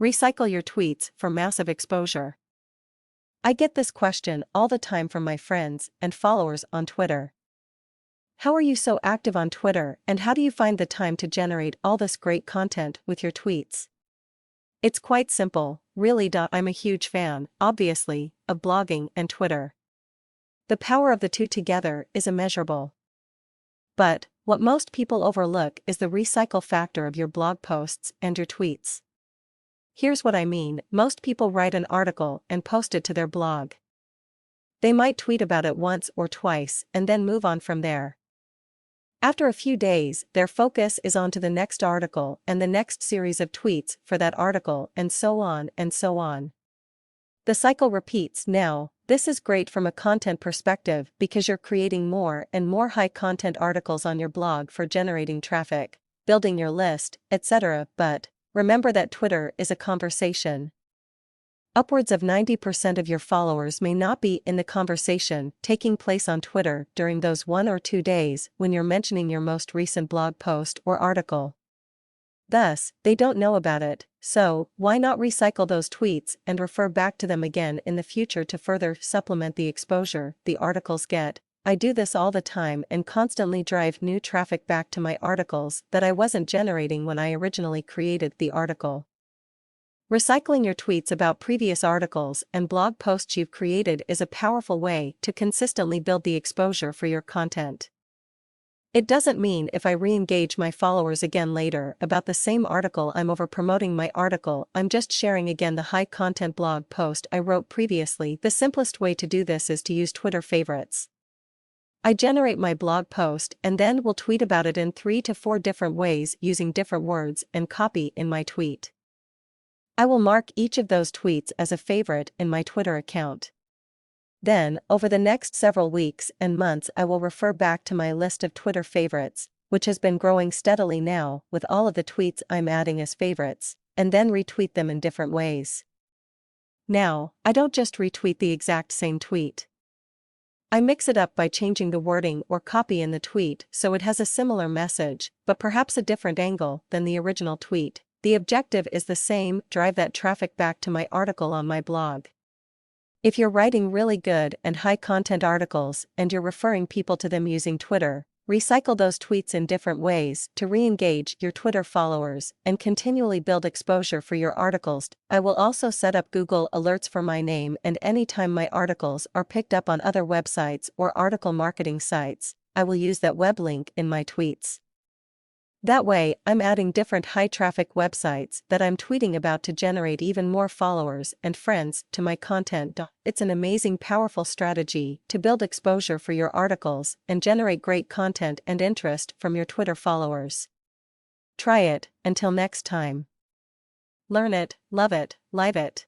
Recycle your tweets for massive exposure. I get this question all the time from my friends and followers on Twitter. How are you so active on Twitter, and how do you find the time to generate all this great content with your tweets? It's quite simple, really. I'm a huge fan, obviously, of blogging and Twitter. The power of the two together is immeasurable. But what most people overlook is the recycle factor of your blog posts and your tweets. Here's what I mean: most people write an article and post it to their blog. They might tweet about it once or twice and then move on from there. After a few days, their focus is on to the next article and the next series of tweets for that article, and so on and so on. The cycle repeats. Now, this is great from a content perspective because you're creating more and more high-content articles on your blog for generating traffic, building your list, etc. But remember that Twitter is a conversation. Upwards of 90% of your followers may not be in the conversation taking place on Twitter during those 1 or 2 days when you're mentioning your most recent blog post or article. Thus, they don't know about it, so why not recycle those tweets and refer back to them again in the future to further supplement the exposure the articles get? I do this all the time and constantly drive new traffic back to my articles that I wasn't generating when I originally created the article. Recycling your tweets about previous articles and blog posts you've created is a powerful way to consistently build the exposure for your content. It doesn't mean if I re-engage my followers again later about the same article I'm over-promoting my article. I'm just sharing again the high-content blog post I wrote previously. The simplest way to do this is to use Twitter favorites. I generate my blog post and then will tweet about it in 3 to 4 different ways using different words and copy in my tweet. I will mark each of those tweets as a favorite in my Twitter account. Then, over the next several weeks and months, I will refer back to my list of Twitter favorites, which has been growing steadily now with all of the tweets I'm adding as favorites, and then retweet them in different ways. Now, I don't just retweet the exact same tweet. I mix it up by changing the wording or copy in the tweet so it has a similar message, but perhaps a different angle than the original tweet. The objective is the same: drive that traffic back to my article on my blog. If you're writing really good and high-content articles and you're referring people to them using Twitter, recycle those tweets in different ways to re-engage your Twitter followers and continually build exposure for your articles. I will also set up Google alerts for my name, and anytime my articles are picked up on other websites or article marketing sites, I will use that web link in my tweets. That way, I'm adding different high-traffic websites that I'm tweeting about to generate even more followers and friends to my content. It's an amazing, powerful strategy to build exposure for your articles and generate great content and interest from your Twitter followers. Try it. Until next time. Learn it, love it, live it.